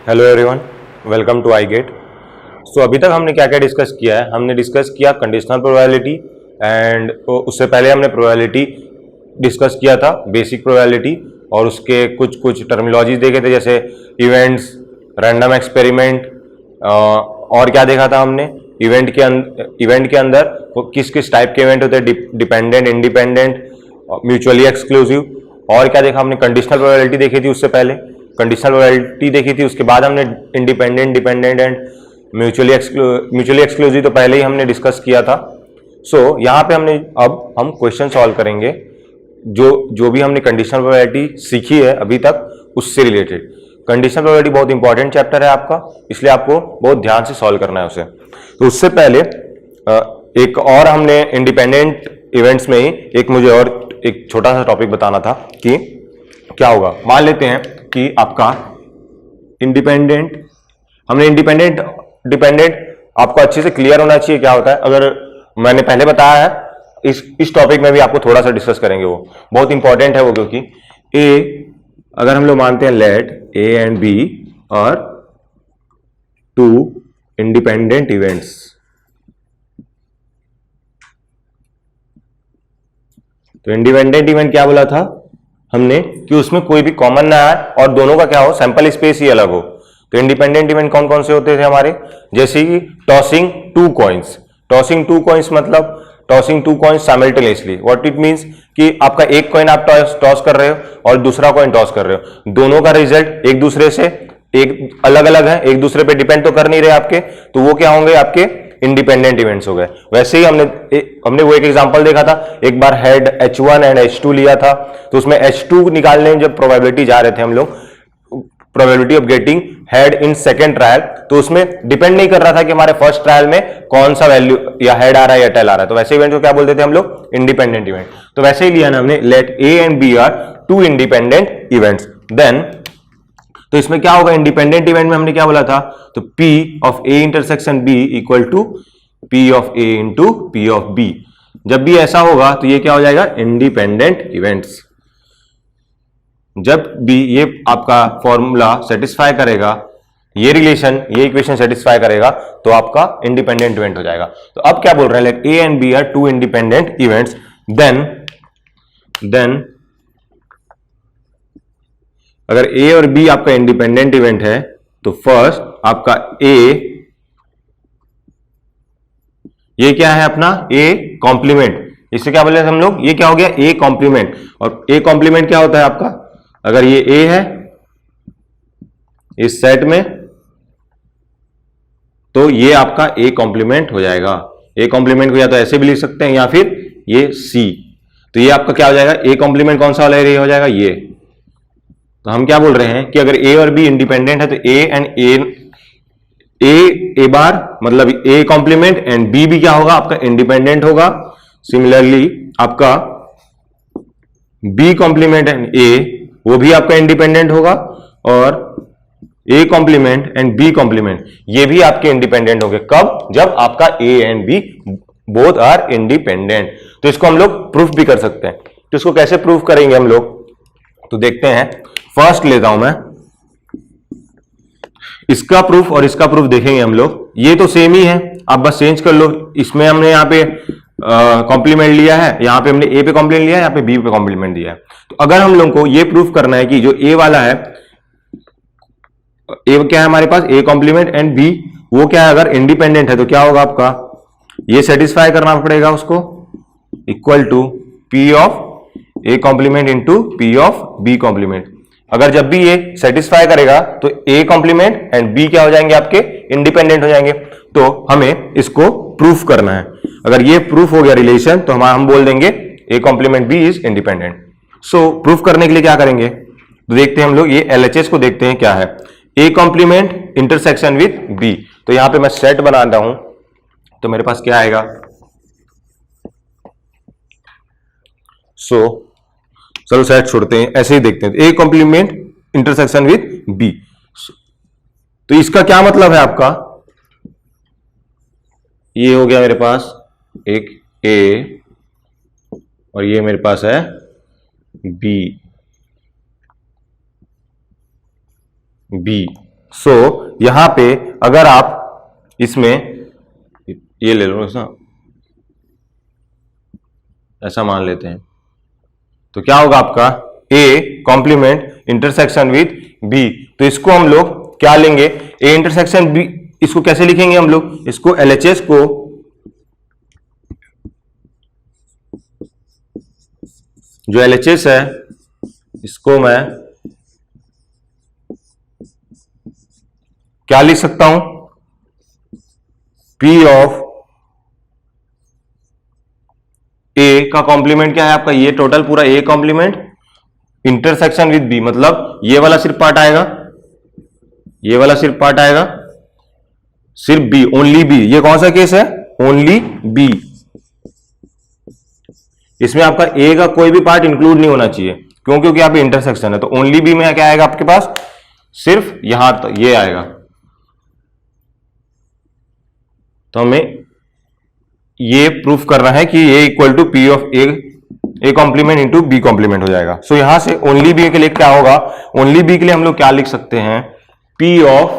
Hello everyone, welcome to I gate. So अभी तक हमने क्या क्या डिस्कस किया है। हमने डिस्कस किया कंडीशनल प्रोबेबिलिटी एंड उससे पहले हमने प्रोबेबिलिटी डिस्कस किया था, बेसिक प्रोबेबिलिटी, और उसके कुछ कुछ टर्मिनोलॉजीज देखे थे जैसे इवेंट्स, रैंडम एक्सपेरिमेंट, और क्या देखा था हमने इवेंट के अंदर वो किस किस टाइप के इवेंट होते हैं, डिपेंडेंट, इंडिपेंडेंट, म्यूचुअली एक्सक्लूसिव। और क्या देखा हमने, कंडीशनल प्रोबेबिलिटी देखी थी, उससे पहले कंडीशनल प्रोबेबिलिटी देखी थी, उसके बाद हमने independent, dependent and mutually exclusive तो पहले ही हमने डिस्कस किया था। सो यहाँ पे अब हम क्वेश्चन सॉल्व करेंगे जो भी हमने कंडीशनल प्रोबेबिलिटी सीखी है अभी तक उससे रिलेटेड। कंडीशनल प्रोबेबिलिटी बहुत इंपॉर्टेंट चैप्टर है आपका, इसलिए आपको बहुत ध्यान से सॉल्व करना है उसे। तो उससे पहले एक और हमने इंडिपेंडेंट इवेंट्स में ही मुझे और एक छोटा सा टॉपिक बताना था कि क्या होगा। मान लेते हैं कि आपका इंडिपेंडेंट डिपेंडेंट आपको अच्छे से क्लियर होना चाहिए क्या होता है। अगर मैंने पहले बताया है, इस टॉपिक में भी आपको थोड़ा सा डिस्कस करेंगे, वो बहुत इंपॉर्टेंट है वो, क्योंकि अगर हम लोग मानते हैं लेट ए एंड बी और टू इंडिपेंडेंट इवेंट्स, तो इंडिपेंडेंट इवेंट क्या बोला था हमने कि उसमें कोई भी कॉमन ना आए और दोनों का क्या हो, सैंपल स्पेस ही अलग हो। तो इंडिपेंडेंट इवेंट कौन कौन से होते थे हमारे, जैसे कि टॉसिंग टू कॉइन्स मतलब tossing two coins simultaneously. What it means कि आपका एक कॉइन आप टॉस कर रहे हो और दूसरा कॉइन टॉस कर रहे हो, दोनों का रिजल्ट एक दूसरे से एक अलग अलग है, एक दूसरे पे डिपेंड तो कर नहीं रहे आपके, तो वो क्या होंगे, आपके इंडिपेंडेंट इवेंट्स हो गए। वैसे ही हमने वो एक एग्जांपल देखा था, एक बार हेड H1 एंड H2 लिया था, तो उसमें H2 निकालने जब प्रोबेबिलिटी जा रहे थे हम लोग, probability of getting head in second trial, तो उसमें डिपेंड नहीं कर रहा था कि हमारे फर्स्ट ट्रायल में कौन सा वैल्यू या हेड आ रहा है या टेल आ रहा है, तो वैसे इवेंट को क्या बोलते थे हम लोग, इंडिपेंडेंट इवेंट। तो वैसे ही लिया ना हमने, let A and B are two independent events, then तो इसमें क्या होगा, इंडिपेंडेंट इवेंट में हमने क्या बोला था, तो P of A intersection B equal to P of A into P of B। जब भी ऐसा होगा तो ये क्या हो जाएगा, इंडिपेंडेंट इवेंट्स। जब भी ये आपका फॉर्मूला सेटिस्फाई करेगा, ये रिलेशन, ये इक्वेशन सेटिस्फाई करेगा, तो आपका इंडिपेंडेंट इवेंट हो जाएगा। तो अब क्या बोल रहे हैं, like A and B are two independent events, then अगर A और B आपका इंडिपेंडेंट इवेंट है, तो फर्स्ट आपका A, ये क्या है अपना A कॉम्प्लीमेंट, इससे क्या बोले हम लोग, ये क्या हो गया A कॉम्प्लीमेंट। और A कॉम्प्लीमेंट क्या होता है आपका, अगर ये A है इस सेट में, तो ये आपका A कॉम्प्लीमेंट हो जाएगा। A कॉम्प्लीमेंट को या तो ऐसे भी लिख सकते हैं या फिर ये C, तो ये आपका क्या हो जाएगा, A कॉम्प्लीमेंट कौन सा वाला ये हो जाएगा, ये। तो हम क्या बोल रहे हैं कि अगर A और B इंडिपेंडेंट है तो A बार मतलब A कॉम्प्लीमेंट एंड B भी क्या होगा, आपका इंडिपेंडेंट होगा। सिमिलरली आपका B कॉम्प्लीमेंट एंड A वो भी आपका इंडिपेंडेंट होगा, और A complement and B complement ये भी आपके इंडिपेंडेंट होंगे। कब, जब आपका A and B both are independent. तो इसको हम लोग प्रूफ भी कर सकते हैं। तो इसको कैसे प्रूफ करेंगे हम लोग, तो देखते हैं। फर्स्ट लेता हूं मैं इसका प्रूफ और इसका प्रूफ देखेंगे हम लोग। ये तो सेम ही है, आप बस चेंज कर लो। इसमें हमने यहाँ पे कॉम्प्लीमेंट लिया है, यहाँ पे हमने A पे कॉम्प्लीमेंट लिया है, यहाँ पे B पे कॉम्प्लीमेंट दिया है। तो अगर हम लोग को ये प्रूफ करना है कि जो A वाला है, A क्या है हमारे पास, A कॉम्प्लीमेंट एंड B वो क्या है, अगर इंडिपेंडेंट है तो क्या होगा आपका, ये सेटिस्फाई करना पड़ेगा उसको, equal to P of A complement into P of B complement. अगर जब भी ये सेटिस्फाई करेगा तो A कॉम्प्लीमेंट एंड B क्या हो जाएंगे, आपके इंडिपेंडेंट हो जाएंगे। तो हमें इसको प्रूफ करना है। अगर ये प्रूफ हो गया रिलेशन, तो हम बोल देंगे A complement B is independent. So proof करने के लिए क्या करेंगे, तो देखते हैं हम लोग ये LHS को देखते हैं क्या है, A complement intersection with B। तो यहां पे मैं सेट बना रहा हूं, तो मेरे पास क्या आएगा, चलो सेट छोड़ते हैं, ऐसे ही देखते हैं। A complement intersection with B, तो इसका क्या मतलब है आपका, ये हो गया मेरे पास एक A और ये मेरे पास है B, सो यहां पे अगर आप इसमें ये ले लो ना, ऐसा मान लेते हैं, तो क्या होगा आपका A complement intersection with B. तो इसको हम लोग क्या लेंगे, ए इंटरसेक्शन बी, इसको कैसे लिखेंगे हम लोग, इसको एलएचएस को जो एलएचएस है इसको मैं क्या लिख सकता हूं, पी ऑफ ए का कॉम्प्लीमेंट क्या है आपका, ये टोटल पूरा A complement intersection with B, मतलब ये वाला सिर्फ पार्ट आएगा, ये वाला सिर्फ पार्ट आएगा, सिर्फ बी, ओनली बी। ये कौन सा केस है, ओनली बी। इसमें आपका ए का कोई भी पार्ट इंक्लूड नहीं होना चाहिए, क्यों, क्योंकि यहाँ पे इंटरसेक्शन है। तो ओनली बी में क्या आएगा आपके पास, सिर्फ यहां तक ये आएगा। तो हमें ये प्रूफ करना है कि A equal to P of A complement into B complement हो जाएगा। सो यहां से ओनली बी के लिए क्या होगा, ओनली बी के लिए हम लोग क्या लिख सकते हैं, P of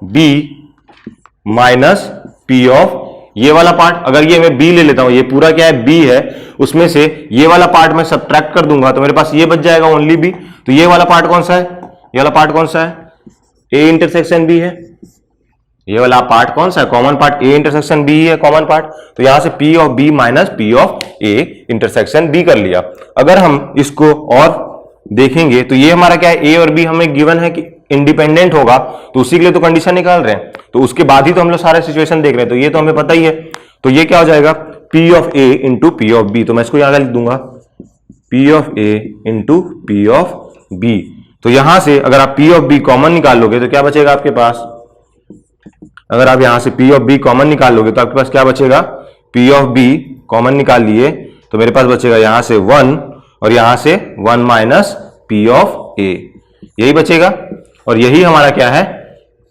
B minus P of ये वाला पार्ट, अगर ये मैं बी ले लेता हूं, ये पूरा क्या है बी है, उसमें से ये वाला पार्ट मैं सबट्रैक्ट कर दूंगा तो मेरे पास ये बच जाएगा ओनली बी। तो ये वाला पार्ट कौन सा है, ये वाला पार्ट कौन सा है, ए इंटरसेक्शन बी है। ये वाला पार्ट कौन सा है, common part, A intersection B है कॉमन पार्ट। तो यहां से P of B minus P of A intersection B कर लिया। अगर हम इसको और देखेंगे तो ये हमारा क्या है, ए और बी हमें गिवन है कि इंडिपेंडेंट होगा, तो उसी के लिए तो कंडीशन निकाल रहे हैं, तो उसके बाद ही तो हम लोग सारे सिचुएशन देख रहे हैं, तो ये तो हमें पता ही है। तो ये क्या हो जाएगा, P of A into P of B. तो मैं इसको यहां लिख दूंगा, P of A into P of B. तो यहां से अगर आप पी ऑफ बी कॉमन निकाल लोगे तो क्या बचेगा आपके पास, अगर आप यहां से पी ऑफ बी कॉमन निकाल लोगे तो आपके पास क्या बचेगा, पी ऑफ बी कॉमन निकाल लिए तो मेरे पास बचेगा यहां से 1 और यहां से 1 माइनस पी ऑफ ए, यही बचेगा। और यही हमारा क्या है,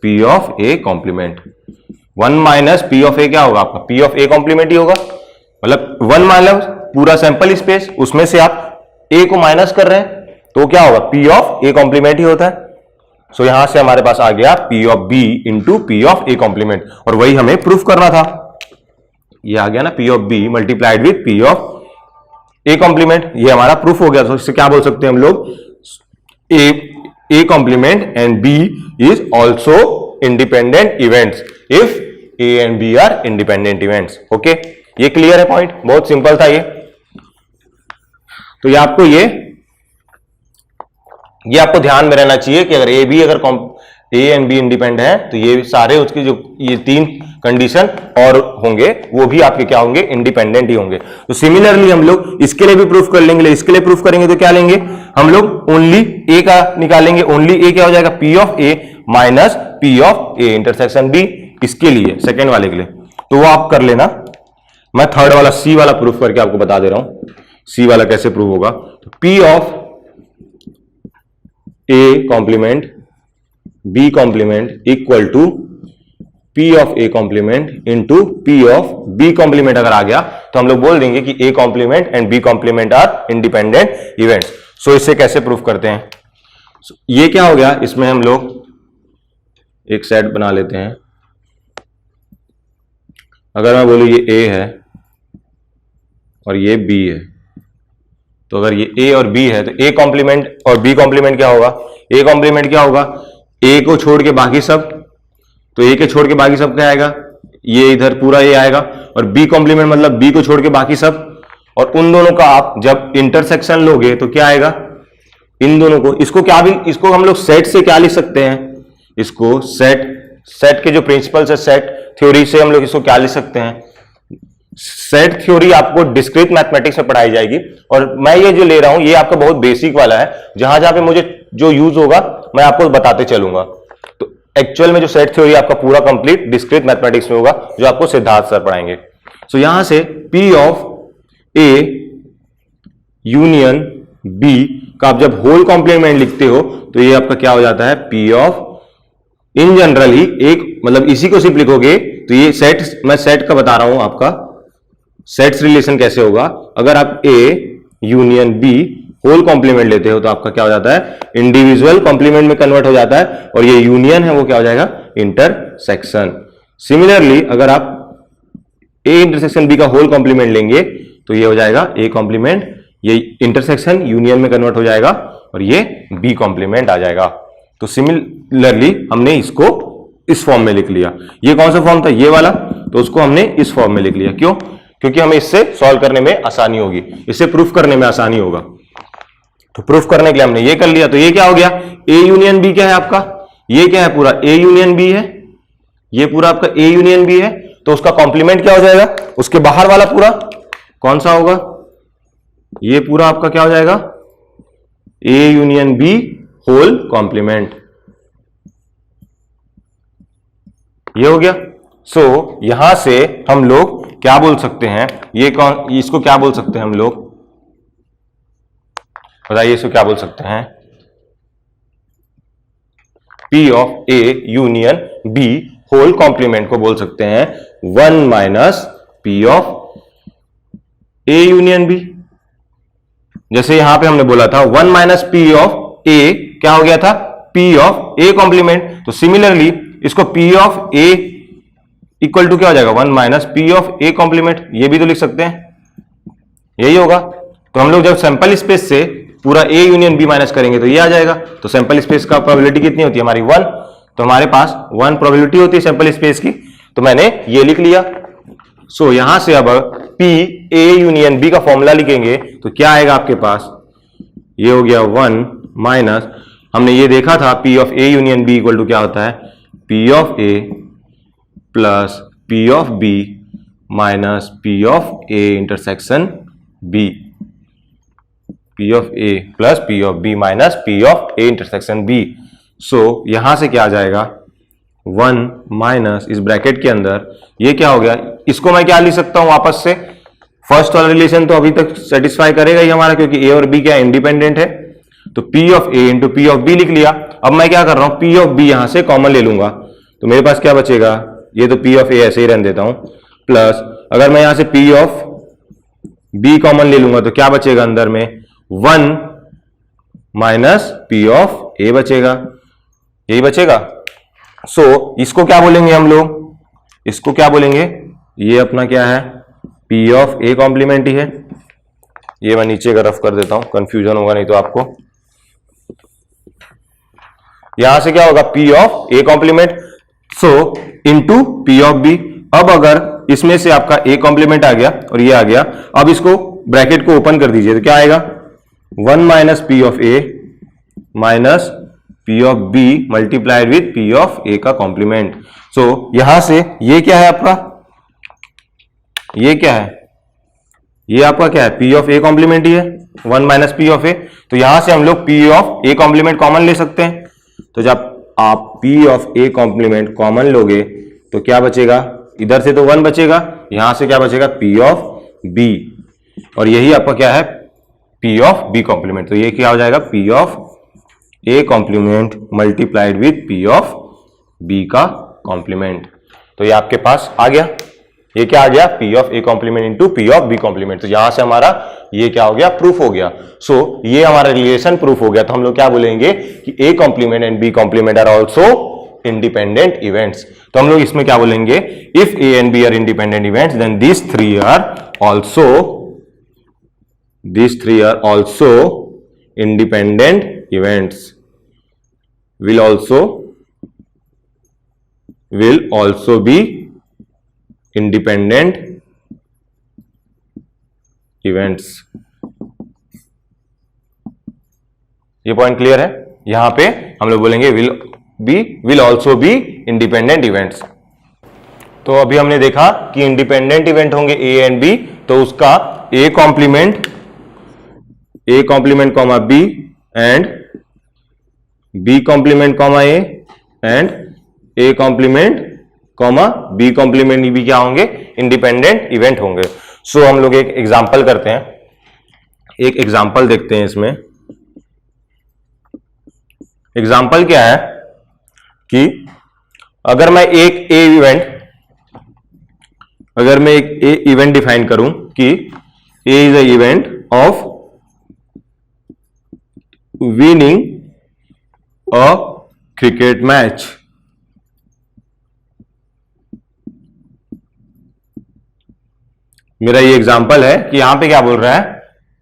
P of A complement. 1 minus P of A क्या होगा आपका, पी ऑफ ए कॉम्प्लीमेंट ही होगा, मतलब 1 माइनस पूरा सैंपल स्पेस, उसमें से आप ए को माइनस कर रहे हैं तो क्या होगा, पी ऑफ ए कॉम्प्लीमेंट ही होता है। सो यहां से हमारे पास आ गया P of B into P of A complement, और वही हमें प्रूफ करना था। ये आ गया ना, P of B multiplied with P of A complement, ये हमारा प्रूफ हो गया। तो इससे क्या बोल सकते हैं हम लोग, A complement and B is also independent events if A and B are independent events. Okay, ये क्लियर है पॉइंट, बहुत सिंपल था ये। तो ये आपको ध्यान में रहना चाहिए कि अगर ए एंड बी इंडिपेंडेंट है तो ये सारे उसकी जो ये 3 कंडीशन और होंगे वो भी आपके क्या होंगे, इंडिपेंडेंट ही होंगे। तो सिमिलरली हम लोग इसके लिए भी प्रूफ कर लेंगे, इसके लिए प्रूफ करेंगे तो क्या लेंगे हम लोग, ओनली ए का निकालेंगे। ओनली ए क्या हो जाएगा, P of A minus P of A intersection B, इसके लिए सेकेंड वाले के लिए। तो वो आप कर लेना, मैं थर्ड वाला सी वाला प्रूफ करके आपको बता दे रहा हूं, सी वाला कैसे प्रूफ होगा। तो P of A complement B complement equal to P of A complement into P of B complement अगर आ गया तो हम लोग बोल देंगे कि A complement and B complement are independent events. So इससे कैसे प्रूफ करते हैं, ये क्या हो गया, इसमें हम लोग एक सेट बना लेते हैं। अगर मैं बोलूं ये ए है और ये बी है, तो अगर ये ए और बी है तो ए कॉम्प्लीमेंट और बी कॉम्प्लीमेंट क्या होगा, ए कॉम्प्लीमेंट क्या होगा, ए को छोड़ के बाकी सब, तो ए के छोड़ के बाकी सब क्या आएगा, ये इधर पूरा ए आएगा, और बी कॉम्प्लीमेंट मतलब बी को छोड़ के बाकी सब, और उन दोनों का आप जब इंटरसेक्शन लोगे तो क्या आएगा, इन दोनों को, इसको हम लोग सेट से क्या लिख सकते हैं, इसको सेट के जो प्रिंसिपल्स है सेट थ्योरी से हम लोग इसको क्या लिख सकते हैं, सेट थ्योरी आपको डिस्क्रीट मैथमेटिक्स में पढ़ाई जाएगी, और मैं ये जो ले रहा हूं ये आपका बहुत बेसिक वाला है, जहां जहां पे मुझे जो यूज होगा मैं आपको बताते चलूंगा। तो एक्चुअल में जो सेट थ्योरी आपका पूरा कंप्लीट डिस्क्रीट मैथमेटिक्स में होगा, जो आपको सिद्धार्थ सर पढ़ाएंगे। सो यहां से P of A union B का आप जब होल कॉम्प्लीमेंट लिखते हो तो ये आपका क्या हो जाता है, पी ऑफ, इन जनरल ही एक, मतलब इसी को सिर्फ लिखोगे तो ये सेट, मैं सेट का बता रहा हूं आपका सेट्स रिलेशन कैसे होगा। अगर आप A union B whole complement लेते हो तो आपका क्या हो जाता है, इंडिविजुअल कॉम्प्लीमेंट में कन्वर्ट हो जाता है, और ये यूनियन है वो क्या हो जाएगा, इंटरसेक्शन। सिमिलरली अगर आप ए इंटरसेक्शन बी का होल कॉम्प्लीमेंट लेंगे तो ये हो जाएगा ए कॉम्प्लीमेंट, ये इंटरसेक्शन यूनियन में कन्वर्ट हो जाएगा और ये बी कॉम्प्लीमेंट आ जाएगा। तो सिमिलरली हमने इसको इस फॉर्म में लिख लिया। ये कौन सा फॉर्म था, ये वाला, तो उसको हमने इस फॉर्म में लिख लिया। क्यों? क्योंकि हमें इससे सॉल्व करने में आसानी होगी, इससे प्रूफ करने में आसानी होगा। तो प्रूफ करने के लिए हमने ये कर लिया। तो ये क्या हो गया, ए यूनियन बी क्या है आपका, ये क्या है पूरा ए यूनियन बी है, ये पूरा आपका ए यूनियन बी है। तो उसका कॉम्प्लीमेंट क्या हो जाएगा, उसके बाहर वाला पूरा कौन सा होगा, ये पूरा आपका क्या हो जाएगा, A union B whole complement, ये हो गया। सो यहां से हम लोग क्या बोल सकते हैं, ये कौन, इसको क्या बोल सकते हैं हम लोग, बताइए इसको क्या बोल सकते हैं, P of A union B whole complement को बोल सकते हैं 1 minus P of A union B. जैसे यहां पे हमने बोला था 1 माइनस P ऑफ ए क्या हो गया था, P ऑफ ए कॉम्प्लीमेंट। तो सिमिलरली इसको P of A equal to क्या हो जाएगा, 1 minus P of A complement, ये भी तो लिख सकते हैं, यही होगा। तो हम लोग जब सैंपल स्पेस से पूरा ए यूनियन बी माइनस करेंगे तो ये आ जाएगा। तो सैंपल स्पेस का प्रोबेबिलिटी कितनी होती है हमारी, 1। तो हमारे पास 1 प्रोबेबिलिटी होती है सैंपल स्पेस की, तो मैंने ये लिख लिया। सो यहां से अब P ए यूनियन बी का फॉर्मूला लिखेंगे तो क्या आएगा आपके पास, ये हो गया 1 माइनस, हमने ये देखा था P of A union B equal to क्या होता है, P of A plus P of B minus P of A intersection B, P of A plus P of B minus P of A intersection B. So यहां से क्या आ जाएगा, 1 minus इस bracket के अंदर ये क्या हो गया, इसको मैं क्या लिख सकता हूं वापस से, फर्स्ट वाला रिलेशन तो अभी तक सेटिस्फाई करेगा ही हमारा, क्योंकि ए और बी क्या इंडिपेंडेंट है। तो P of A into P of B लिख लिया। अब मैं क्या कर रहा हूं, P ऑफ बी यहां से कॉमन ले लूंगा, तो मेरे पास क्या बचेगा, ये तो P ऑफ ए ऐसे ही रहने देता हूं, प्लस अगर मैं यहां से P ऑफ बी कॉमन ले लूंगा तो क्या बचेगा अंदर में, 1 माइनस P ऑफ ए बचेगा, यही बचेगा। सो इसको क्या बोलेंगे हम लोग, इसको क्या बोलेंगे, ये अपना क्या है, P ऑफ ए कॉम्प्लीमेंट ही है। ये मैं नीचे का रफ कर देता हूं, कंफ्यूजन होगा नहीं तो आपको। यहां से क्या होगा, P of A complement, so into P of B. अब अगर इसमें से आपका ए कॉम्प्लीमेंट आ गया और ये आ गया, अब इसको ब्रैकेट को ओपन कर दीजिए तो क्या आएगा, 1 minus P of A minus P of B multiplied with P of A का कॉम्प्लीमेंट। सो यहां से ये क्या है आपका, ये क्या है, ये आपका क्या है, P ऑफ ए कॉम्प्लीमेंट ही है, 1 माइनस P ऑफ ए। तो यहां से हम लोग P of A complement common ले सकते हैं। तो जब आप P of A complement common लोगे तो क्या बचेगा, इधर से तो 1 बचेगा, यहां से क्या बचेगा, P ऑफ बी, और यही आपका क्या है, P ऑफ बी कॉम्प्लीमेंट। तो ये क्या हो जाएगा, P of A complement multiplied with P of B का कॉम्प्लीमेंट। तो ये आपके पास आ गया, ये क्या आ गया, P of A complement into P of B complement. तो यहां से हमारा ये क्या हो गया, प्रूफ हो गया। सो ये हमारा रिलेशन प्रूफ हो गया। तो हम लोग क्या बोलेंगे कि A complement and B complement are also independent events. तो हम लोग इसमें क्या बोलेंगे, if A and B are independent events then these three are also independent events, will also be independent events। ये पॉइंट क्लियर है। यहां पे हम लोग बोलेंगे will also be independent events। तो अभी हमने देखा कि इंडिपेंडेंट इवेंट होंगे ए एंड बी, तो उसका A complement comma B and B complement comma A and A complement comma B complement भी क्या होंगे, इंडिपेंडेंट इवेंट होंगे। सो हम लोग एक एग्जांपल करते हैं, एक एग्जांपल देखते हैं। इसमें एग्जांपल क्या है कि अगर मैं एक इवेंट डिफाइन करूं कि A is a event of winning a cricket match. मेरा ये एग्जांपल है कि यहां पे क्या बोल रहा है,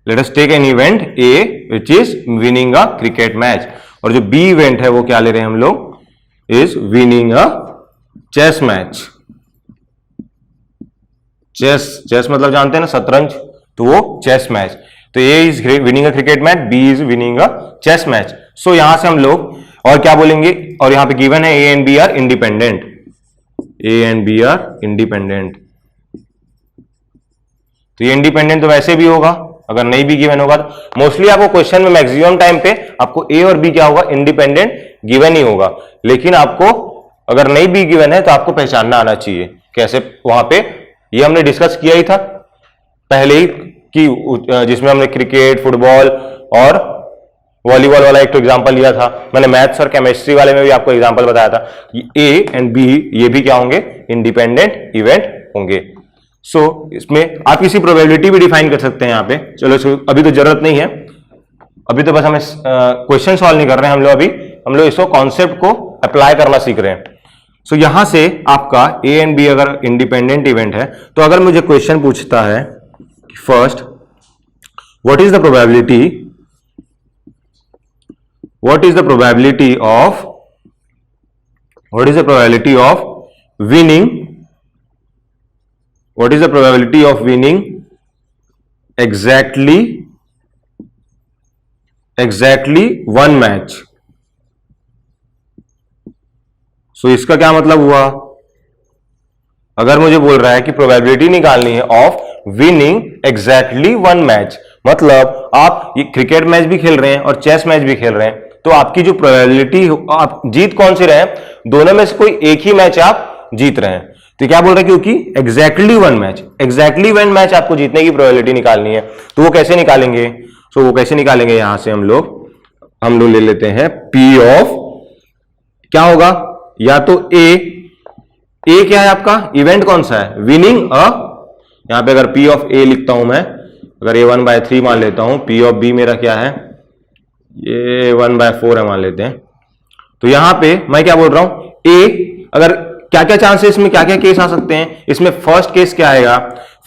let us take an event A which is winning a cricket match, और जो बी इवेंट है वो क्या ले रहे हैं हम लोग, is winning a chess match. Chess मतलब जानते हैं ना, शतरंज, तो वो चेस मैच. तो A is winning a cricket match, B is winning a chess match. So यहां से हम लोग और क्या बोलेंगे, और यहां पे गिवन है A and B are independent, A and B are independent. तो ये इंडिपेंडेंट तो वैसे भी होगा, अगर नहीं भी गिवन होगा तो मोस्टली आपको क्वेश्चन में मैक्सिमम टाइम पे आपको ए और बी क्या होगा, इंडिपेंडेंट गिवन ही होगा. लेकिन आपको अगर नहीं भी गिवन है तो आपको पहचानना आना चाहिए कैसे. वहां पे ये हमने डिस्कस किया ही था पहले ही कि जिसमें हमने क्रिकेट, फुटबॉल और वॉलीबॉल वाला एक तो एग्जांपल लिया था. मैंने मैथ्स और केमिस्ट्री वाले में भी आपको एग्जांपल बताया था कि ए एंड बी ये भी क्या होंगे, इंडिपेंडेंट इवेंट होंगे. सो इसमें आप किसी प्रोबेबिलिटी भी डिफाइन कर सकते हैं यहाँ पे. चलो अभी तो जरूरत नहीं है, अभी तो बस हमें क्वेश्चन सॉल्व नहीं कर रहे हैं हम लोग, अभी हम लोग इसको कॉन्सेप्ट को अप्लाई करना सीख रहे हैं. सो यहां से आपका ए एंड बी अगर इंडिपेंडेंट इवेंट है तो अगर मुझे क्वेश्चन पूछता है first what is the probability of winning exactly one match. So इसका क्या मतलब हुआ, अगर मुझे बोल रहा है कि प्रोबेबिलिटी निकालनी है of winning exactly one match, मतलब आप ये क्रिकेट मैच भी खेल रहे हैं और चेस मैच भी खेल रहे हैं, तो आपकी जो प्रोबेबिलिटी, आप जीत कौन सी रहे हैं, दोनों में से कोई एक ही मैच आप जीत रहे हैं. तो क्या बोल रहा है, क्योंकि एग्जैक्टली वन मैच आपको जीतने की प्रोबेबिलिटी निकालनी है. तो वो कैसे निकालेंगे, वो कैसे निकालेंगे, यहां से हम लोग ले लेते हैं पी ऑफ, क्या होगा, या तो ए क्या है आपका, इवेंट कौन सा है, विनिंग अ, यहां पे अगर पी ऑफ ए लिखता हूं मैं, अगर ए 1/3 मान लेता हूं, पी ऑफ बी मेरा क्या है, ये 1/4 है मान लेते हैं. तो यहां पे मैं क्या बोल रहा हूं, ए, अगर क्या क्या चांसेस में क्या क्या केस आ सकते हैं, इसमें फर्स्ट केस क्या आएगा,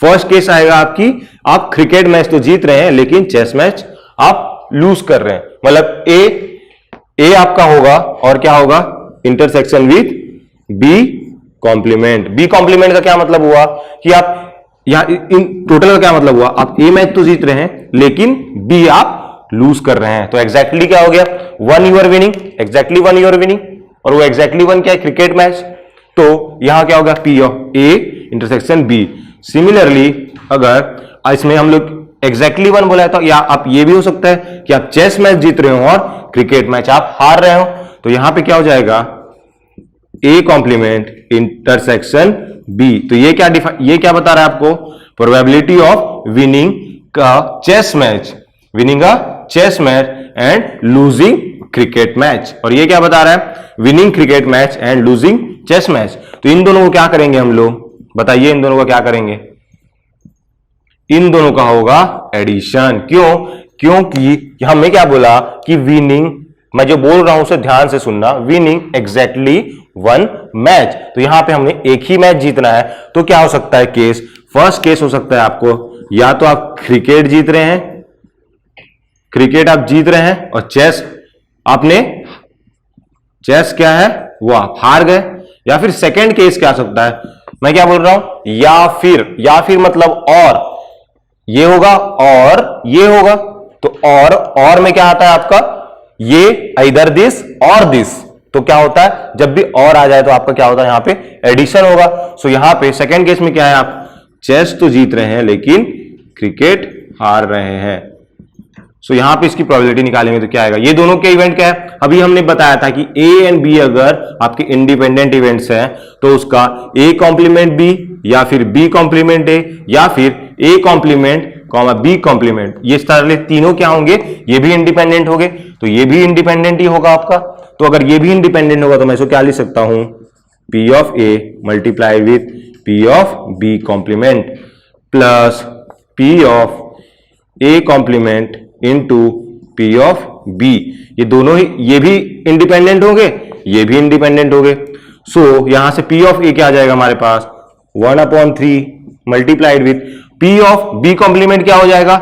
फर्स्ट केस आएगा आपकी, आप क्रिकेट मैच तो जीत रहे हैं लेकिन चेस मैच आप लूज कर रहे हैं, मतलब ए आपका होगा और क्या होगा, intersection with B complement. B complement का क्या मतलब हुआ कि आप यहां इन टोटल का क्या मतलब हुआ, आप ए मैच तो जीत रहे हैं लेकिन बी आप लूज कर रहे हैं. तो एग्जैक्टली क्या हो गया, one you're winning, exactly one you're winning, और वो एग्जैक्टली वन क्या है, क्रिकेट मैच. तो यहां क्या होगा, P of A intersection B. Similarly अगर इसमें हम लोग एग्जैक्टली वन बोला है तो या आप ये भी हो सकता है कि आप चेस मैच जीत रहे हो और क्रिकेट मैच आप हार रहे हो. तो यहां पे क्या हो जाएगा, ए कॉम्प्लीमेंट इंटरसेक्शन बी. तो ये क्या बता रहा है आपको, प्रोबेबिलिटी ऑफ विनिंग का chess match, winning a chess match and losing cricket match. और ये क्या बता रहा है, winning cricket match and losing chess match. तो इन दोनों को क्या करेंगे हम लोग, बताइए, इन दोनों का क्या करेंगे, इन दोनों का होगा एडिशन. क्यों, क्योंकि हमने क्या बोला कि विनिंग, मैं जो बोल रहा हूं उसे ध्यान से सुनना, विनिंग एग्जैक्टली वन मैच. तो यहां पे हमने एक ही मैच जीतना है. तो क्या हो सकता है केस, फर्स्ट केस हो सकता है आपको, या तो आप क्रिकेट जीत रहे हैं, क्रिकेट आप जीत रहे हैं और चेस क्या है वो आप हार गए. या फिर सेकंड केस क्या हो सकता है, मैं क्या बोल रहा हूं, या फिर मतलब और ये होगा और ये होगा. तो और में क्या आता है आपका, ये इधर दिस और दिस. तो क्या होता है, जब भी और आ जाए तो आपका क्या होता है, यहां पे एडिशन होगा. सो यहां पे सेकंड केस में क्या है, आप चेस तो जीत रहे हैं लेकिन क्रिकेट हार रहे हैं. सो यहां पे इसकी प्रोबेबिलिटी निकालेंगे तो क्या आएगा, ये दोनों के इवेंट क्या है, अभी हमने बताया था कि ए एंड बी अगर आपके इंडिपेंडेंट इवेंट्स हैं तो उसका ए कॉम्प्लीमेंट बी या फिर बी कॉम्प्लीमेंट ए या फिर A complement comma B complement, ये सारे तीनों क्या होंगे, ये भी इंडिपेंडेंट होंगे. तो ये भी इंडिपेंडेंट ही होगा आपका. तो अगर ये भी इंडिपेंडेंट होगा तो मैं इसको क्या लिख सकता हूं, P of A multiply with P of B complement plus P of A complement into P of B, ये दोनों ही, ये भी इंडिपेंडेंट हो गए, ये भी इंडिपेंडेंट हो गए। सो यहां से पी ऑफ ए क्या आ जाएगा हमारे पास 1/3 multiplied with P of B complement क्या हो जाएगा,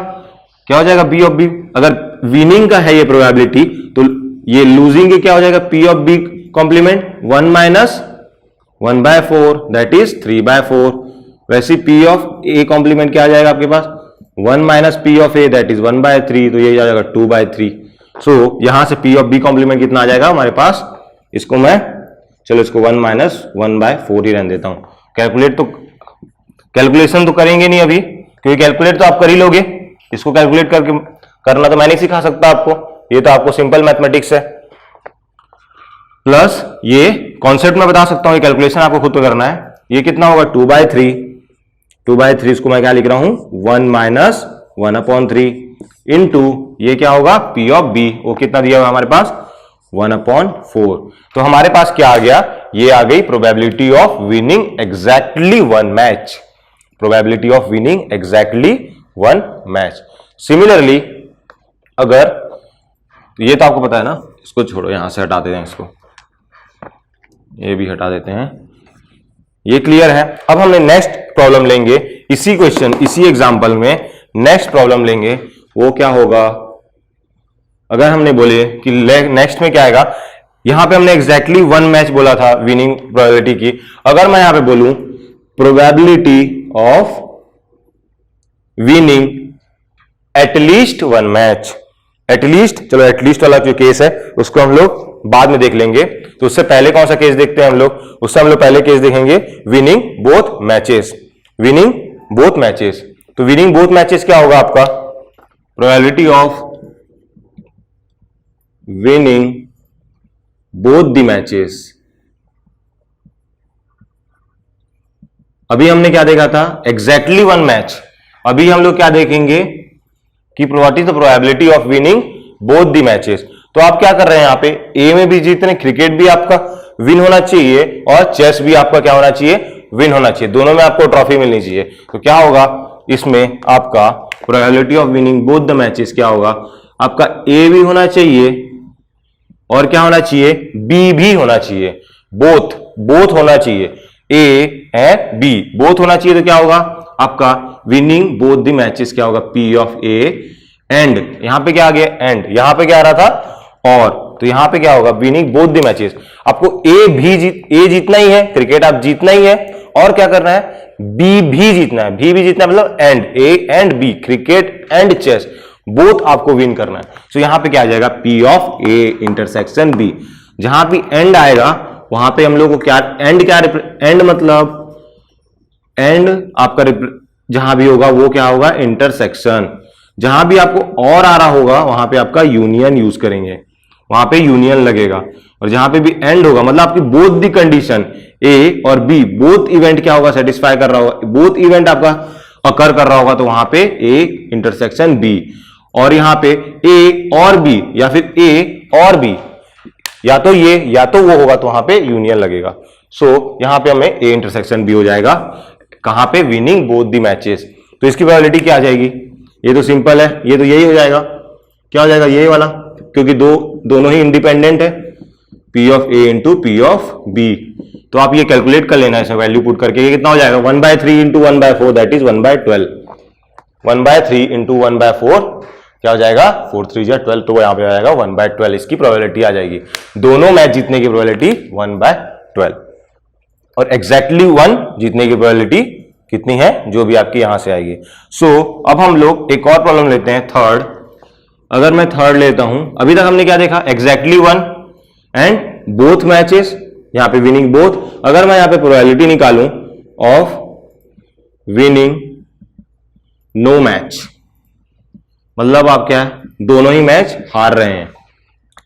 क्या हो जाएगा बी ऑफ बी। अगर विनिंग का है ये प्रोबेबिलिटी तो ये लूजिंग की क्या हो जाएगा P of B complement 1 minus 1/4 that is 3/4। वैसे पी ऑफ ए कॉम्प्लीमेंट क्या आ जाएगा आपके पास 1 minus P of A that is 1/3, तो ये आ जाएगा 2/3। सो यहां से पी ऑफ बी कॉम्प्लीमेंट कितना आ जाएगा हमारे पास, इसको मैं चलो इसको 1 माइनस 1/4 ही रहने देता हूं। कैलकुलेशन तो करेंगे नहीं अभी, क्योंकि कैलकुलेट तो आप कर ही लोगे, इसको कैलकुलेट करके करना तो मैं नहीं सिखा सकता आपको, ये तो आपको सिंपल मैथमेटिक्स है। प्लस ये कॉन्सेप्ट में बता सकता हूं, ये कैलकुलेशन आपको खुद तो करना है। ये कितना होगा 2/3 इसको मैं क्या लिख रहा हूं 1 माइनस 1/3 इंटू ये क्या होगा पी ऑफ बी, वो कितना दिया हुआ हमारे पास 1/4। तो हमारे पास क्या आ गया, ये आ गई probability of winning exactly 1 match, probability of winning exactly 1 match. Similarly अगर ये तो आपको पता है ना, इसको छोड़ो यहां से हटा देते हैं, इसको ये भी हटा देते हैं, ये क्लियर है। अब हमने नेक्स्ट प्रॉब्लम लेंगे, इसी क्वेश्चन इसी एग्जांपल में नेक्स्ट प्रॉब्लम लेंगे, वो क्या होगा अगर हमने बोले कि नेक्स्ट में क्या आएगा, यहां पे हमने एग्जैक्टली 1 मैच बोला था विनिंग प्रोबेबिलिटी की। अगर मैं यहां पे बोलूं probability of winning at least 1 match, at least, चलो एटलीस्ट वाला जो केस है उसको हम लोग बाद में देख लेंगे, तो उससे पहले कौन सा केस देखते हैं हम लोग, उससे हम लोग पहले केस देखेंगे winning both matches, winning both matches. तो विनिंग बोथ मैचेस क्या होगा आपका, probability of winning both the matches. अभी हमने क्या देखा था एग्जैक्टली 1 मैच, अभी हम लोग क्या देखेंगे कि what is the probability of winning both the matches. तो आप क्या कर रहे हैं यहाँ पे, ए में भी जीतने, क्रिकेट भी आपका विन होना चाहिए और चेस भी आपका क्या होना चाहिए विन होना चाहिए, दोनों में आपको ट्रॉफी मिलनी चाहिए। तो क्या होगा इसमें आपका probability of winning both the matches क्या होगा, आपका ए भी होना चाहिए और क्या होना चाहिए बी भी होना चाहिए, बोथ होना चाहिए, ए एंड बी बोथ होना चाहिए। तो क्या होगा आपका विनिंग बोथ द मैचेस क्या होगा पी ऑफ ए एंड, यहां पे क्या आ गया एंड, यहां पे क्या आ रहा था और, तो यहां पे क्या होगा विनिंग बोथ द मैचेस। आपको ए जीतना ही है, क्रिकेट आप जीतना ही है, और क्या करना है बी भी जीतना है, बी भी जीतना है मतलब and, A and B, cricket and chess both आपको विन करना है। तो यहां पे क्या आ जाएगा P of A intersection B, जहां भी एंड आएगा वहां पे हम लोग को क्या एंड, क्या एंड मतलब एंड आपका जहां भी होगा वो क्या होगा इंटरसेक्शन, जहां भी आपको और आ रहा होगा वहां पे आपका यूनियन यूज करेंगे, वहां पे यूनियन लगेगा, और जहां पे भी एंड होगा मतलब आपकी बोथ दी कंडीशन ए और बी बोथ इवेंट क्या होगा सेटिस्फाई कर रहा होगा, बोथ इवेंट आपका अकर कर रहा होगा, तो वहां पे ए इंटरसेक्शन बी, और यहां पे ए और बी या फिर ए और बी या तो ये या तो वो होगा, तो वहां पे यूनियन लगेगा। सो यहां पे हमें ए इंटरसेक्शन बी हो जाएगा, कहां पे विनिंग बोथ दी मैचेस। तो इसकी प्रोबेबिलिटी क्या आ जाएगी, ये तो सिंपल है, ये तो यही हो जाएगा, क्या हो जाएगा ये वाला, क्योंकि दोनों ही इंडिपेंडेंट है, P of A into P of B. तो आप ये कैलकुलेट कर लेना, इसमें वैल्यू पुट करके ये कितना हो जाएगा 1/3 इंटू 1/4 दैट इज 1/12, 1/3 इंटू 1/4 क्या हो जाएगा 4 3 12, तो यहां पे आ जाएगा 1/12, इसकी प्रोबेबिलिटी आ जाएगी, दोनों मैच जीतने की प्रोबेबिलिटी 1/12, और एग्जैक्टली 1 जीतने की प्रोबेबिलिटी कितनी है जो भी आपकी यहां से आएगी। सो अब हम लोग एक और प्रॉब्लम लेते हैं थर्ड। अगर मैं थर्ड लेता हूं, अभी तक हमने क्या देखा एग्जैक्टली 1 एंड बोथ मैचेस, यहां पे विनिंग बोथ। अगर मैं यहां पे प्रोबेबिलिटी निकालूं ऑफ विनिंग नो मैच, मतलब आप क्या है दोनों ही मैच हार रहे हैं,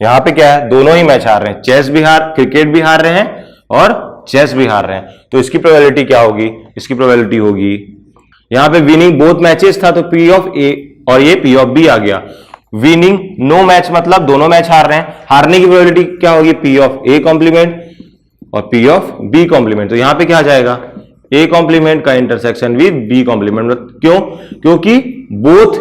यहां पे क्या है दोनों ही मैच हार रहे हैं, चेस भी क्रिकेट भी हार रहे हैं और चेस भी हार रहे हैं। तो इसकी प्रोबेबिलिटी क्या होगी, इसकी प्रोबेबिलिटी होगी यहां पे विनिंग बोथ मैचेस था तो पी ऑफ ए और ये पी ऑफ बी आ गया, विनिंग नो मैच मतलब दोनों मैच हार रहे हैं, हारने की प्रोबेबिलिटी क्या होगी पी ऑफ ए कॉम्प्लीमेंट और पी ऑफ बी कॉम्प्लीमेंट। तो यहां पे क्या आ जाएगा ए कॉम्प्लीमेंट का इंटरसेक्शन विद बी कॉम्प्लीमेंट, क्यों, क्योंकि बोथ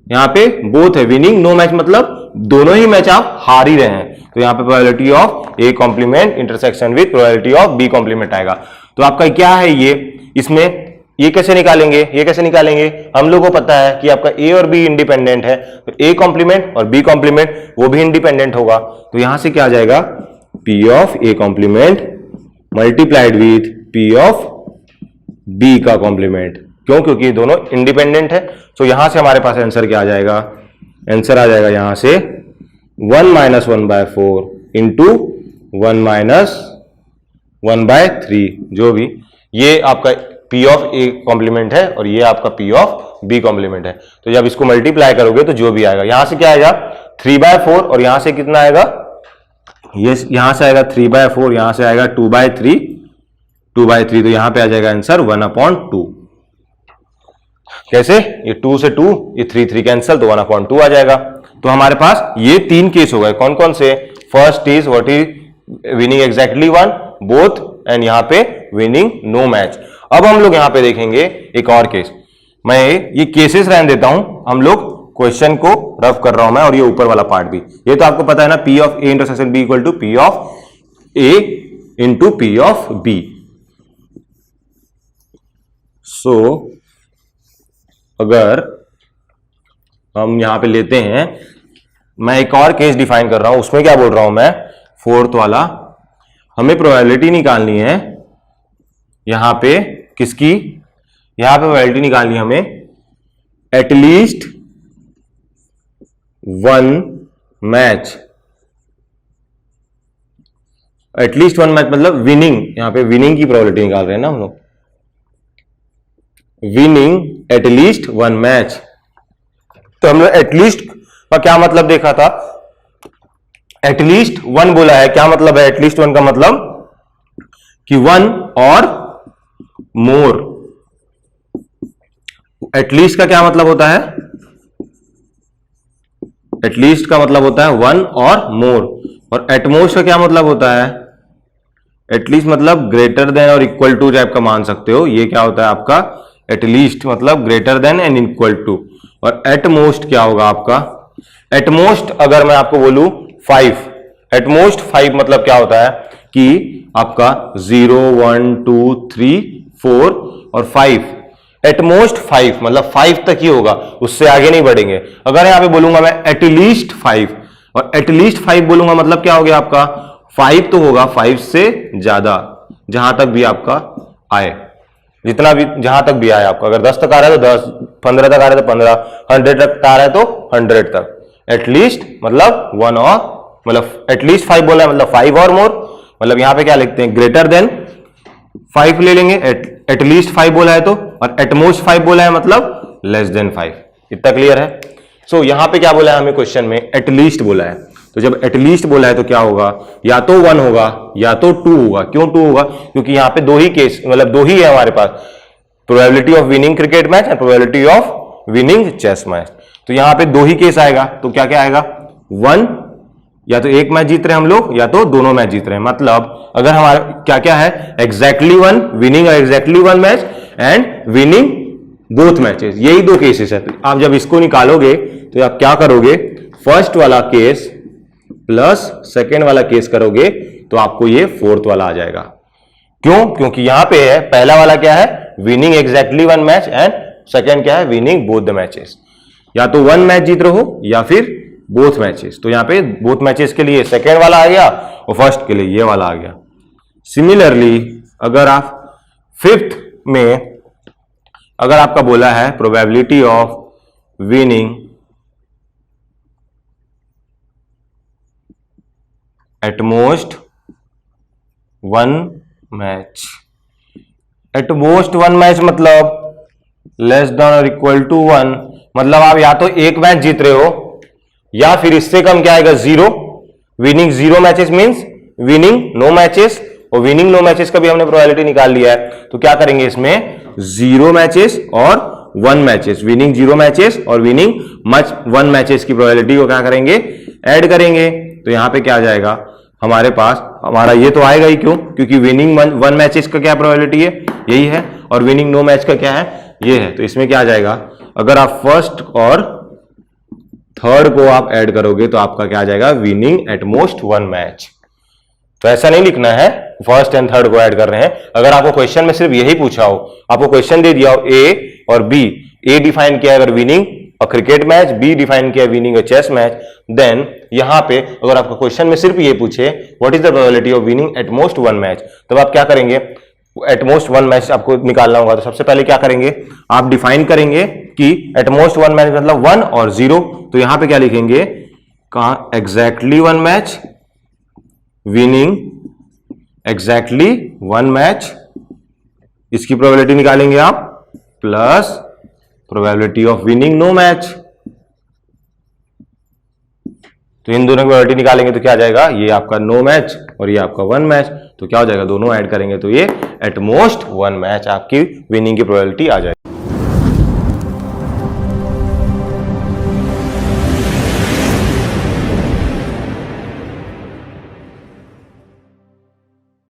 यहाँ पे बोथ है, विनिंग नो मैच मतलब दोनों ही मैच आप हार ही रहे हैं, तो यहाँ पे probability of A complement intersection with probability of B complement आएगा। तो आपका क्या है ये, इसमें ये कैसे निकालेंगे, ये कैसे निकालेंगे, हम लोगों को पता है कि आपका ए और बी इंडिपेंडेंट है, तो ए कॉम्प्लीमेंट और बी कॉम्प्लीमेंट वो भी इंडिपेंडेंट होगा, तो यहां से क्या आ जाएगा, P of A complement multiplied with P of B का कॉम्प्लीमेंट। क्यों, क्योंकि ये दोनों इंडिपेंडेंट है। तो यहां से हमारे पास आंसर क्या आ जाएगा, आंसर आ जाएगा यहां से 1 - 1/4 इंटू 1 - 1/3, जो भी, ये आपका P ऑफ ए कॉम्प्लीमेंट है और ये आपका P ऑफ बी कॉम्प्लीमेंट है। तो जब इसको मल्टीप्लाई करोगे तो जो भी आएगा, यहां से क्या आएगा 3/4 और यहां से कितना आएगा, ये यहां से आएगा 3/4, यहां से आएगा 2/3, 2/3, तो यहां पे आ जाएगा आंसर 1/2। कैसे, ये 2 से 2, ये 3 कैंसिल, तो 1/2 आ जाएगा। तो हमारे पास ये 3 केस हो गए, कौन कौन से, first is what is winning exactly 1 both, and यहां पे विनिंग नो मैच। अब हम लोग यहां पे देखेंगे एक और केस, मैं ये केसेस रहने देता हूं, हम लोग क्वेश्चन को रफ कर रहा हूं मैं, और ये ऊपर वाला पार्ट भी, ये तो आपको पता है ना, P of A intersection B equal to P of A into P of B. So अगर हम यहां पे लेते हैं, मैं एक और केस डिफाइन कर रहा हूं, उसमें क्या बोल रहा हूं मैं, फोर्थ वाला, हमें प्रोबेबिलिटी निकालनी है यहां पे, किसकी, यहां पे प्रोबेबिलिटी निकालनी है हमें एटलीस्ट 1 मैच, एटलीस्ट 1 मैच मतलब विनिंग, यहां पे विनिंग की प्रोबेबिलिटी निकाल रहे हैं ना हम लोग, विनिंग एटलीस्ट 1 मैच। तो हम लोग एटलीस्ट का क्या मतलब देखा था, एटलीस्ट 1 बोला है, क्या मतलब है एटलीस्ट 1 का मतलब कि 1 और मोर। एटलीस्ट का क्या मतलब होता है, एटलीस्ट का मतलब होता है 1 और मोर, और एटमोस्ट का क्या मतलब होता है, एटलीस्ट मतलब ग्रेटर देन और इक्वल टू टाइप का मान सकते हो, ये क्या होता है आपका एटलीस्ट मतलब greater than and equal to. और एटमोस्ट क्या होगा आपका, एटमोस्ट अगर मैं आपको बोलूं 5, एटमोस्ट 5 मतलब क्या होता है कि आपका 0 1 2 3 4 और 5, एटमोस्ट 5 मतलब 5 तक ही होगा, उससे आगे नहीं बढ़ेंगे। अगर यहां पे बोलूंगा मैं एटलीस्ट 5, और एटलीस्ट 5 बोलूंगा मतलब क्या हो गया आपका 5 तो होगा, 5 से ज्यादा, जहां तक भी आपका आए, जितना भी जहां तक भी आए आपका, अगर 10 तक आ रहा है तो 10, 15 तक आ रहा है तो 15, 100 तक आ रहा है तो 100 तक। एटलीस्ट मतलब 1 और, मतलब एटलीस्ट 5 बोला है मतलब 5 और मोर, मतलब यहां पे क्या लिखते हैं ग्रेटर देन 5 ले लेंगे, एटलीस्ट 5 बोला है तो, और एटमोस्ट 5 बोला है मतलब लेस देन 5। इतना क्लियर है। सो यहां पे क्या बोला है हमें क्वेश्चन में, एटलीस्ट बोला है, तो जब एटलीस्ट बोला है तो क्या होगा, या तो 1 होगा या तो 2 होगा। क्यों 2 होगा, क्योंकि यहां पे 2 ही केस, मतलब 2 ही है हमारे पास, probability of winning cricket match and probability of winning chess match. तो यहां पे 2 ही केस आएगा, तो क्या क्या आएगा, 1 या तो एक मैच जीत रहे हैं हम लोग, या तो दोनों मैच जीत रहे हैं। मतलब अगर हमारा क्या क्या है, exactly 1 winning, exactly 1 match and winning both matches, यही 2 केसेस है। तो आप जब इसको निकालोगे तो आप क्या करोगे, फर्स्ट वाला केस प्लस सेकेंड वाला केस करोगे तो आपको ये फोर्थ वाला आ जाएगा। क्यों, क्योंकि यहां पे है, पहला वाला क्या है, winning exactly 1 match, and second क्या है, विनिंग बोथ द मैचेस, या तो 1 मैच जीत रहे हो या फिर बोथ मैचेस। तो यहां पे बोथ मैचेस के लिए सेकेंड वाला आ गया और फर्स्ट के लिए ये वाला आ गया। सिमिलरली अगर आप फिफ्थ में, अगर आपका बोला है probability of winning at most 1 match, at most 1 match मतलब लेस देन और इक्वल टू 1, मतलब आप या तो एक मैच जीत रहे हो या फिर इससे कम क्या आएगा 0, winning 0 matches means winning no matches, और विनिंग नो मैचेस का भी हमने प्रोबेबिलिटी निकाल लिया है। तो क्या करेंगे इसमें 0 मैचेस और 1 मैचेस, विनिंग 0 मैचेस और विनिंग 1 मैचेस की प्रोबेबिलिटी को क्या करेंगे, ऐड करेंगे। तो यहां पे क्या आ जाएगा हमारे पास, हमारा ये तो आएगा ही, क्यों, क्योंकि विनिंग 1 मैचेस का क्या प्रोबेबिलिटी है, यही है, और विनिंग नो मैच का क्या है, ये है। तो इसमें क्या आ जाएगा, अगर आप फर्स्ट और थर्ड को आप ऐड करोगे तो आपका क्या आ जाएगा, winning at most one match. तो ऐसा नहीं लिखना है फर्स्ट एंड थर्ड को ऐड कर रहे हैं। अगर आपको क्वेश्चन में सिर्फ यही पूछा हो, आपको क्वेश्चन दे दिया हो ए और बी, ए डिफाइन किया अगर winning a cricket match, B define किया winning a chess match, then यहां पे अगर आपका क्वेश्चन में सिर्फ ये पूछे what is the probability of winning at most one match, तब आप क्या करेंगे, एट मोस्ट वन मैच आपको निकालना होगा। तो सबसे पहले क्या करेंगे, आप डिफाइन करेंगे कि एट मोस्ट वन मैच मतलब 1 और 0। तो यहां पे क्या लिखेंगे, कहां exactly one match, winning exactly one match, इसकी प्रोबेबिलिटी निकालेंगे आप, plus probability of winning no match. तो इन दोनों की प्रोबेबिलिटी निकालेंगे तो क्या आ जाएगा, ये आपका नो मैच और ये आपका वन मैच। तो क्या हो जाएगा, दोनों ऐड करेंगे तो ये एट मोस्ट वन मैच आपकी विनिंग की प्रोबेबिलिटी आ जाएगी।